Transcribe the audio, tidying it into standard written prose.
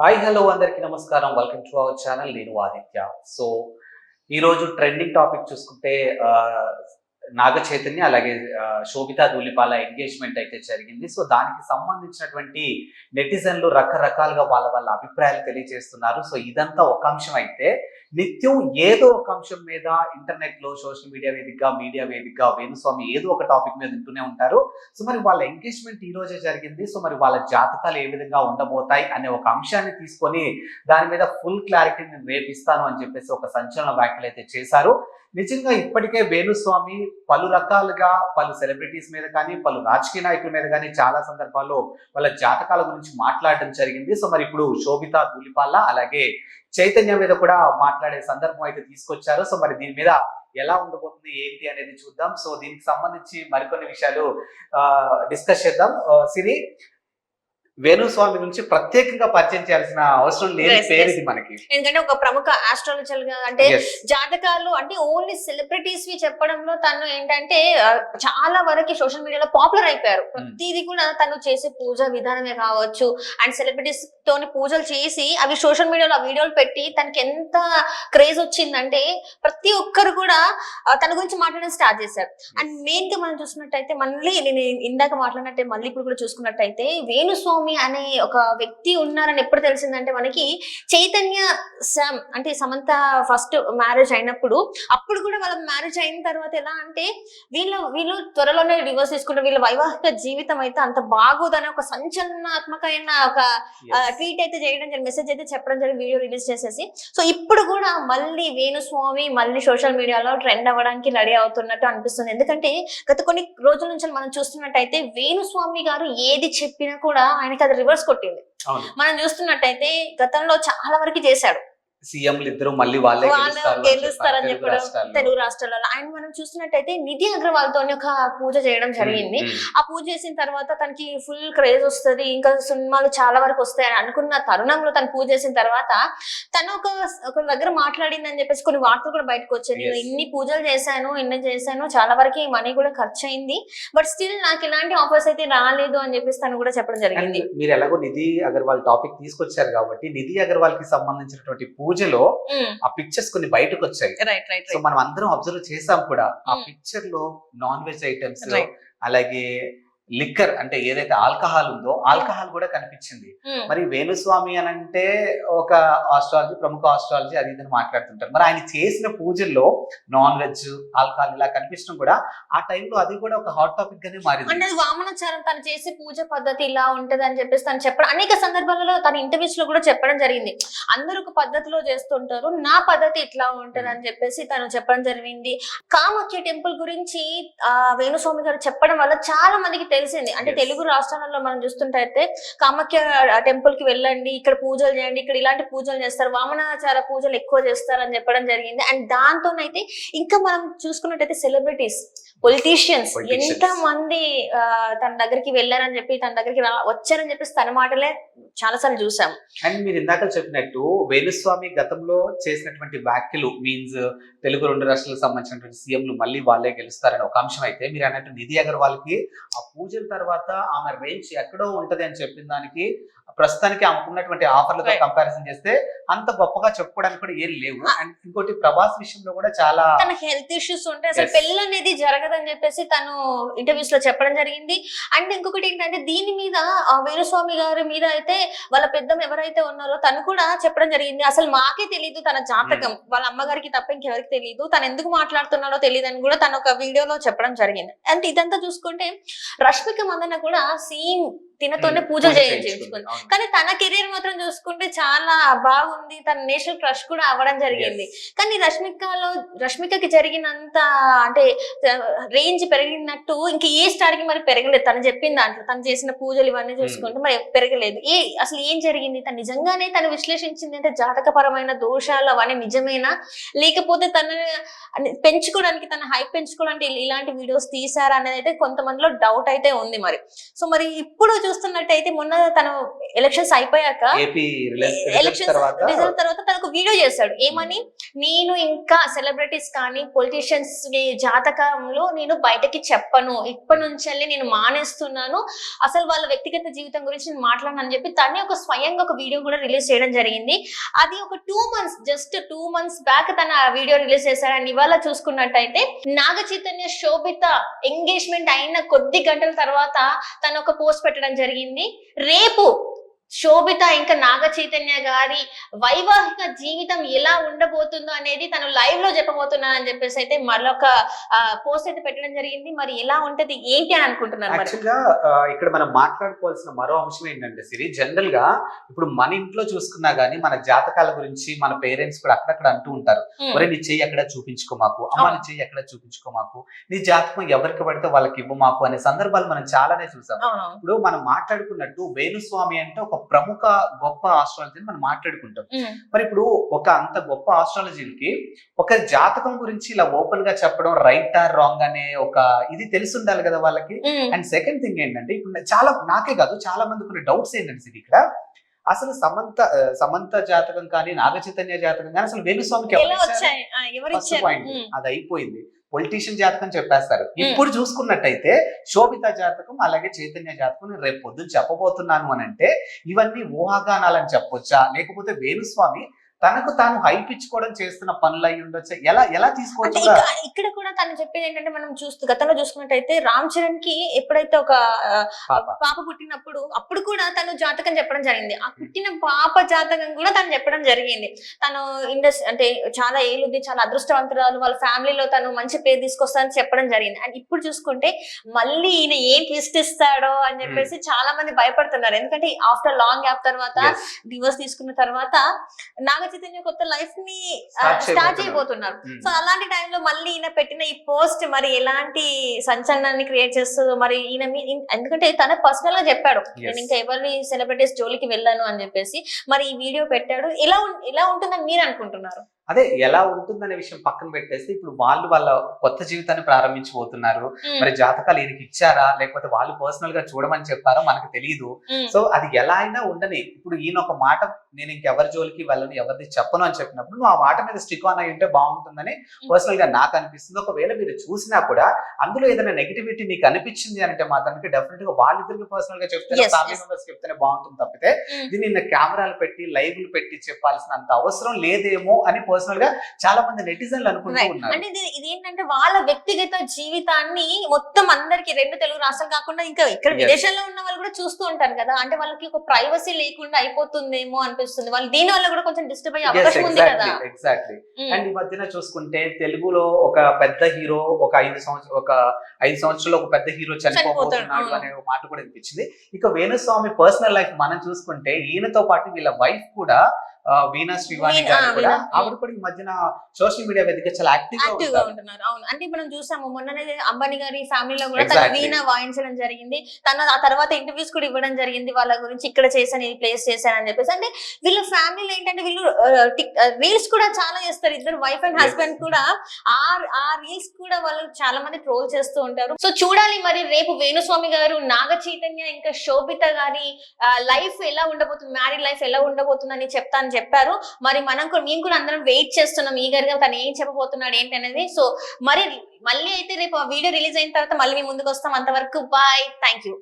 Hi hello అందరికీ నమస్కారం. Welcome to our channel. నేను ఆదిత్య. సో ఈరోజు ట్రెండింగ్ టాపిక్ చూసుకుంటే ఆహ్, నాగ చైతన్య అలాగే శోభితా ధూళిపాల ఎంగేజ్‌మెంట్ అయితే జరిగింది. సో దానికి సంబంధించినటువంటి నెటిజన్‌లు రకరకాలుగా వాళ్ళ అభిప్రాయాలు తెలియజేస్తున్నారు. సో ఇదంతా ఒక అంశం అయితే, నిత్యం ఏదో ఒక అంశం మీద ఇంటర్నెట్‌లో, సోషల్ మీడియా వేదికగా, మీడియా వేదికగా వేణుస్వామి ఏదో ఒక టాపిక్ మీద వింటూనే ఉంటారు. సో మరి వాళ్ళ ఎంగేజ్‌మెంట్ ఈ రోజే జరిగింది. సో మరి వాళ్ళ జాతకాలు ఏ విధంగా ఉండబోతాయి అనే ఒక అంశాన్ని తీసుకొని దాని మీద ఫుల్ క్లారిటీ నేను రేపు ఇస్తాను అని చెప్పేసి ఒక సంచలన వ్యాఖ్యలైతే చేశారు. నిజంగా ఇప్పటికే వేణుస్వామి పలు రకాలుగా పలు సెలబ్రిటీస్ మీద కానీ, పలు రాజకీయ నాయకుల మీద కానీ చాలా సందర్భాల్లో వాళ్ళ జాతకాల గురించి మాట్లాడడం జరిగింది. సో మరి ఇప్పుడు శోభితా ధూళిపాల అలాగే చైతన్య మీద కూడా మాట్లాడే సందర్భం అయితే తీసుకొచ్చారు. సో మరి దీని మీద ఎలా ఉండబోతుంది ఏంటి అనేది చూద్దాం. సో దీనికి సంబంధించి మరికొన్ని విషయాలు డిస్కస్ చేద్దాం. సిరి, వేణుస్వామి గురించి ప్రత్యేకంగా పరిచయం చేయాల్సిన అవసరం లేని పేరు ఇది మనకి. ఎందుకంటే ఒక ప్రముఖ ఆస్ట్రాలజర్ గా అంటే Yes. జాతకాలు అంటే ఓన్లీ సెలబ్రిటీస్ వి చెప్పడంలో తను ఏంటంటే చాలా వరకు సోషల్ మీడియాలో పాపులర్ అయిపోయారు. ప్రతిదీ కూడా తను చేసే పూజ విధానమే కావచ్చు అండ్ సెలబ్రిటీస్ తోని పూజలు చేసి అవి సోషల్ మీడియాలో ఆ వీడియోలు పెట్టి తనకి ఎంత క్రేజ్ వచ్చిందంటే ప్రతి ఒక్కరు కూడా తన గురించి మాట్లాడడం స్టార్ట్ చేశారు. అండ్ మెయిన్ గా మనం చూసుకున్నట్టయితే మళ్ళీ నేను ఇందాక మాట్లాడినట్టే మళ్ళీ ఇప్పుడు కూడా చూసుకున్నట్టయితే వేణుస్వామి అనే ఒక వ్యక్తి ఉన్నారని ఎప్పుడు తెలిసిందంటే మనకి చైతన్య శామ్ అంటే సమంత ఫస్ట్ మ్యారేజ్ అయినప్పుడు అప్పుడు కూడా వాళ్ళ మ్యారేజ్ అయిన తర్వాత ఎలా అంటే వీళ్ళు త్వరలోనే డివోర్స్ తీసుకుంటారు, వీళ్ళ వైవాహిక జీవితం అయితే అంత బాగోదని ఒక సంచలనాత్మకమైన ఒక ట్వీట్ అయితే చేయడం జరిగింది, మెసేజ్ అయితే చెప్పడం జరిగింది, వీడియో రిలీజ్ చేసేసి. సో ఇప్పుడు కూడా మళ్ళీ వేణుస్వామి మళ్ళీ సోషల్ మీడియాలో ట్రెండ్ అవ్వడానికి రెడీ అవుతున్నట్టు అనిపిస్తుంది. ఎందుకంటే గత కొన్ని రోజుల నుంచి మనం చూస్తున్నట్టయితే వేణుస్వామి గారు ఏది చెప్పినా కూడా ఆయనకి అది రివర్స్ కొట్టింది. మనం చూస్తున్నట్టయితే గతంలో చాలా వరకు చేశాడు, సీఎంలు ఇద్దరు మళ్ళీ వాళ్ళే గెలుస్తారని చెప్పడం తెలుగు రాష్ట్రాలలో. ఆయన మనం చూస్తున్నట్టయితే నిధి అగర్వాల్ తోని ఒక పూజ చేయడం జరిగింది. ఆ పూజ చేసిన తర్వాత తనకి ఫుల్ క్రేజ్ వస్తుంది, ఇంకా సినిమాలు చాలా వరకు వస్తాయని అనుకున్న తరుణంలో తను పూజ చేసిన తర్వాత తను ఒక దగ్గర మాట్లాడిందని చెప్పేసి కొన్ని వార్తలు కూడా బయటకు వచ్చాయి. నేను ఇన్ని పూజలు చేశాను, చాలా వరకు మనీ కూడా ఖర్చు అయింది, బట్ స్టిల్ నాకు ఇలాంటి ఆఫర్స్ అయితే రాలేదు అని చెప్పేసి తను కూడా చెప్పడం జరిగింది. మీరు ఎలాగో నిధి అగర్వాల్ టాపిక్ తీసుకొచ్చారు కాబట్టి నిధి అగర్వాల్ కి సంబంధించినటువంటి పూజలో ఆ పిక్చర్స్ కొన్ని బయటకు వచ్చాయి. సో మనం అందరం అబ్జర్వ్ చేసాం కూడా. ఆ పిక్చర్ లో నాన్ వెజ్ ఐటమ్స్ అలాగే లిక్కర్ అంటే ఏదైతే ఆల్కహాల్ ఉందో ఆల్కహాల్ కూడా కనిపించింది. మరి వేణుస్వామి అని అంటే ఒక ఆస్ట్రాలజీ, ప్రముఖ ఆస్ట్రాలజీ అది ఇదని మాట్లాడుతుంటారు. మరి ఆయన చేసిన పూజల్లో నాన్ వెజ్ ఆల్కహాల్ ఇలా కనిపించడం కూడా ఆ టైంలో అది కూడా ఒక హాట్ టాపిక్ గానే మారింది. అంటే వామనాచారం తను చేసే పూజ పద్ధతి ఇలా ఉంటది అని చెప్పేసి తను చెప్పడం అనేక సందర్భాలలో తన ఇంటర్వ్యూస్ లో కూడా చెప్పడం జరిగింది. అందరూ ఒక పద్ధతిలో చేస్తుంటారు, నా పద్ధతి ఇట్లా ఉంటది అని చెప్పేసి తను చెప్పడం జరిగింది. కామాఖ్య టెంపుల్ గురించి వేణుస్వామి గారు చెప్పడం వల్ల చాలా మందికి తెలిసింది. అంటే తెలుగు రాష్ట్రాలలో మనం చూస్తుంటే కామాఖ్య టెంపుల్ కి వెళ్ళండి, ఇక్కడ పూజలు చేయండి, ఇక్కడ ఇలాంటి పూజలు చేస్తారు, వామనాచార పూజలు ఎక్కువ చేస్తారు అని చెప్పడం జరిగింది. అండ్ దాంతోనైతే ఇంకా మనం చూసుకున్నట్టయితే సెలబ్రిటీస్, పొలిటీషియన్స్ ఎంత మంది తన దగ్గరికి వెళ్ళారని చెప్పి తన దగ్గరికి వచ్చారని చెప్పేసి తన మాటలే చాలా సార్లు చూసాం. అండ్ మీరు ఇందాక చెప్పినట్టు వేణుస్వామి గతంలో చేసినటువంటి వ్యాఖ్యలు మీన్స్ తెలుగు రెండు రాష్ట్రాలకు సంబంధించినటువంటి సీఎంలు మళ్ళీ వాళ్ళే గెలుస్తారని ఒక అంశం అయితే, మీరు అన్నట్టు నిధి అగర్వాల్ కి ఆ పూజల తర్వాత ఆమె రేంజ్ ఎక్కడో ఉంటది అని చెప్పిన దానికి ప్రస్తుతానికి ఆమెకున్నటువంటి ఆఫర్లతో కంపారిజన్ చేస్తే అంత గొప్పగా చెప్పుకోవడానికి కూడా ఏం లేవు. అండ్ ఇంకోటి ప్రభాస్ విషయంలో కూడా చాలా తన హెల్త్ ఇష్యూస్ ఉంటాయి, అసలు పెళ్ళి అనేది జరగదని చెప్పేసి తను ఇంటర్వ్యూస్ లో చెప్పడం జరిగింది. అండ్ ఇంకొకటి ఏంటంటే దీని మీద వేణుస్వామి గారి మీద అయితే వాళ్ళ పెద్దమ్మ ఎవరైతే ఉన్నారో తను కూడా చెప్పడం జరిగింది, అసలు మాకే తెలియదు తన జాతకం, వాళ్ళ అమ్మగారికి తప్ప ఇంకెవరికి తెలియదు, తను ఎందుకు మాట్లాడుతున్నాడో తెలియదు అని కూడా తను ఒక వీడియోలో చెప్పడం జరిగింది. అంటే ఇదంతా చూసుకుంటే రష్మిక మందన కూడా సేమ్ తినతోనే పూజలు చేయించుకుంది, కానీ తన కెరీర్ మాత్రం చూసుకుంటే చాలా బాగుంది, తన నేషనల్ క్రష్ కూడా అవ్వడం జరిగింది. కానీ రష్మికకి జరిగినంత అంటే రేంజ్ పెరిగినట్టు ఇంకా ఏ స్టార్ కి మరి పెరగలేదు. తను చెప్పిన దాంట్లో తను చేసిన పూజలు ఇవన్నీ చూసుకుంటే మరి పెరగలేదు. అసలు ఏం జరిగింది, తను నిజంగానే తను విశ్లేషించింది అంటే జాతకపరమైన దోషాలు అవన్నీ నిజమేనా, లేకపోతే తను పెంచుకోవడానికి తన హైప్ పెంచుకోవడానికి ఇలాంటి వీడియోస్ తీసారా అనేది అయితే కొంతమందిలో డౌట్ అయితే ఉంది. మరి సో మరి ఇప్పుడు చూస్తున్నట్టయితే మొన్న తను ఎలక్షన్స్ అయిపోయాక ఏపీ ఎలక్షన్స్ తర్వాత రిజల్ట్ తర్వాత తనకు వీడియో చేశాడు ఏమని, నేను ఇంకా సెలబ్రిటీస్ కానీ పొలిటీషియన్స్ జాతకంలో నేను బయటకి చెప్పను, ఇప్పటి నుంచి నేను మానేస్తున్నాను, అసలు వాళ్ళ వ్యక్తిగత జీవితం గురించి నేను మాట్లాడను అని చెప్పి తనే ఒక స్వయంగా ఒక వీడియో కూడా రిలీజ్ చేయడం జరిగింది. అది ఒక 2 months జస్ట్ 2 months బ్యాక్ తన ఆ వీడియో రిలీజ్ చేశాడు. అండ్ ఇవాళ చూసుకున్నట్టయితే నాగ చైతన్య శోభిత ఎంగేజ్మెంట్ అయిన కొద్ది గంటల తర్వాత తను ఒక పోస్ట్ పెట్టడం జరిగింది. రేపు శోభిత ఇంకా నాగ చైతన్య గారి వైవాహిక జీవితం ఎలా ఉండబోతుందో అనేది తను లైవ్ లో చెప్పబోతున్నాను అని చెప్పేసి అయితే మరొక పోస్ట్ అయితే పెట్టడం జరిగింది. మరి ఎలా ఉంటది ఏంటి అని అనుకుంటున్నారు? యాక్చువల్గా ఇక్కడ మనం మాట్లాడుకోవాల్సిన మరో అంశం ఏంటంటే సిరి, జనరల్ గా ఇప్పుడు మన ఇంట్లో చూసుకున్నా గానీ మన జాతకాల గురించి మన పేరెంట్స్ కూడా అక్కడక్కడ అంటూ ఉంటారు, ఒరే నీ చెయ్యి ఎక్కడ చూపించుకో మాకు, అమ్మ నీ చెయ్యి ఎక్కడ చూపించుకో మాకు, నీ జాతకం ఎవరికి పడితే వాళ్ళకి ఇవ్వు మాకు అనే సందర్భాలు మనం చాలానే చూసాం. ఇప్పుడు మనం మాట్లాడుకున్నట్టు వేణుస్వామి అంటే ఒక ప్రముఖ గొప్ప ఆస్ట్రాలజీని మనం మాట్లాడుకుంటాం. మరి ఇప్పుడు ఒక అంత గొప్ప ఆస్ట్రాలజీకి ఒక జాతకం గురించి ఇలా ఓపెన్ గా చెప్పడం రైట్ ఆర్ రాంగ్ అనే ఒక ఇది తెలిసి ఉండాలి కదా వాళ్ళకి. అండ్ సెకండ్ థింగ్ ఏంటంటే ఇప్పుడు చాలా నాకే కాదు చాలా మందికి ఉన్న డౌట్స్ ఏంటంటే ఇక్కడ అసలు సమంత జాతకం కానీ నాగ చైతన్య జాతకం కానీ అసలు వేణుస్వామికి అది అయిపోయింది. పొలిటీషియన్ జాతకం చెప్పేస్తారు. ఇప్పుడు చూసుకున్నట్టయితే శోభిత జాతకం అలాగే చైతన్య జాతకం రేపు పొద్దున్న చెప్పబోతున్నాను అని అంటే ఇవన్నీ ఊహాగానాలని చెప్పొచ్చా, లేకపోతే వేణుస్వామి తనకు తాను హైప్ ఇచ్చుకోవడం చేస్తున్న పనులు అయి ఉండొచ్చు, ఎలా తీసుకోవచ్చు? ఇక్కడ కూడా తను చెప్పేది ఏంటంటే మనం గతంలో చూసుకున్నట్టయితే రామ్ చరణ్ కి ఎప్పుడైతే ఒక పాప పుట్టినప్పుడు అప్పుడు కూడా తను జాతకం చెప్పడం జరిగింది. ఆ పుట్టిన పాప జాతకం కూడా తను చెప్పడం జరిగింది. తను అంటే చాలా ఏలుది, చాలా అదృష్టవంతురాలు, వాళ్ళ ఫ్యామిలీలో తను మంచి పేరు తీసుకొస్తానని చెప్పడం జరిగింది. అండ్ ఇప్పుడు చూసుకుంటే మళ్ళీ ఈయన ఏం ట్విస్ట్ ఇస్తాడో అని చెప్పేసి చాలా మంది భయపడుతున్నారు. ఎందుకంటే ఆఫ్టర్ లాంగ్ గ్యాప్ తర్వాత డివోర్స్ తీసుకున్న తర్వాత నాగ చైతన్య కొత్త లైఫ్ ని స్టార్ట్ చేయబోతున్నారు. సో అలాంటి టైంలో మళ్ళీ ఈయన పెట్టిన ఈ పోస్ట్ మరి ఎలాంటి సంచలనాన్ని క్రియేట్ చేస్తుందో మరి ఈయన ఎందుకంటే తన పర్సనల్ గా చెప్పాడు నేను ఇంకా ఎవరిని సెలబ్రిటీస్ జోలికి వెళ్ళాను అని చెప్పేసి. మరి ఈ వీడియో పెట్టాడు, ఎలా ఉంటుందని మీరు అనుకుంటున్నారు? అదే ఎలా ఉంటుందనే విషయం పక్కన పెట్టేసి ఇప్పుడు వాళ్ళ కొత్త జీవితాన్ని ప్రారంభించబోతున్నారు. మరి జాతకాలు ఈయనకి ఇచ్చారా లేకపోతే వాళ్ళు పర్సనల్ గా చూడమని చెప్పారో మనకు తెలియదు. సో అది ఎలా అయినా ఉండని, ఇప్పుడు ఈయన ఒక మాట నేను ఇంకెవరి జోలికి వెళ్ళను ఎవరిది చెప్పను అని చెప్పినప్పుడు నువ్వు ఆ మాట మీద స్టిక్ ఆన్ అయి ఉంటే బాగుంటుందని పర్సనల్ గా నాకు అనిపిస్తుంది. ఒకవేళ మీరు చూసినా కూడా అందులో ఏదైనా నెగిటివిటీ మీకు అనిపించింది అంటే మాత్రానికి డెఫినెట్ గా వాళ్ళిద్దరికి పర్సనల్ గా చెప్తే ఫ్యామిలీ మెంబర్స్ చెప్తేనే బాగుంటుంది తప్పితే దీన్ని కెమెరాలు పెట్టి లైవ్లు పెట్టి చెప్పాల్సినంత అవసరం లేదేమో అని పర్సనల్ గా చాలా మంది నెటిజన్లు అనుకుంటూ ఉన్నారు. అంటే ఇదేంటంటే వాళ్ళ వ్యక్తిగత జీవితాన్ని మొత్తం అందరికి 2 తెలుగు రాష్ట్రాలు కాకుండా ఇంకా ఇక్కడ విదేశాల్లో ఉన్న వాళ్ళు కూడా చూస్తూ ఉంటారు కదా, అంటే వాళ్ళకి ఒక ప్రైవసీ లేకుండా అయిపోతుందేమో అనిపిస్తుంది. వాళ్ళు దీని వల్ల కూడా కొంచెం డిస్టర్బ్ అయ్యే అవకాశం ఉంది కదా. ఎగ్జాక్ట్లీ. అండ్ ఈ మధ్యన చూసుకుంటే తెలుగులో ఒక పెద్ద హీరో ఒక 5 సంవత్సరాలు ఒక పెద్ద హీరో చనిపోతున్నాడు అనే మాట కూడా అనిపించింది. ఇక వేణుస్వామి పర్సనల్ లైఫ్ మనం చూసుకుంటే ఈయనతో పాటు వీళ్ళ వైఫ్ కూడా వీణా శ్రీవాణి గారు కూడా ఆవిడ కూడా ఈ మధ్యన సోషల్ మీడియా వేదిక చాలా యాక్టివ్ గా ఉంటున్నారు. అవును, అంటే మనం చూసాము మొన్ననే అంబానీ గారి ఫ్యామిలీలో కూడా తన వీణా వాయించడం జరిగింది. తన ఆ తర్వాత ఇంటర్వ్యూస్ కూడా ఇవ్వడం జరిగింది వాళ్ళ గురించి, ఇక్కడ చేశాను ఇది ప్లేస్ చేశాను అని చెప్పేసి. అంటే వీళ్ళ ఫ్యామిలీలో ఏంటంటే వీళ్ళు రీల్స్ కూడా చాలా చేస్తారు, ఇద్దరు వైఫ్ అండ్ హస్బెండ్ కూడా. ఆ రీల్స్ కూడా వాళ్ళు చాలా మంది ట్రోల్ చేస్తూ ఉంటారు. సో చూడాలి మరి రేపు వేణుస్వామి గారు నాగ చైతన్య ఇంకా శోభిత గారి లైఫ్ ఎలా ఉండబోతుంది, మ్యారీడ్ లైఫ్ ఎలా ఉండబోతుంది అని చెప్తాను చెప్పారు. మరి మేము కూడా అందరం వెయిట్ చేస్తున్నాం ఈగర్గా తను ఏం చెప్పబోతున్నాడు ఏంటి అనేది. సో మరి మళ్ళీ అయితే రేపు ఆ వీడియో రిలీజ్ అయిన తర్వాత మళ్ళీ మీ ముందుకు వస్తాం. అంతవరకు బాయ్, థ్యాంక్ యూ.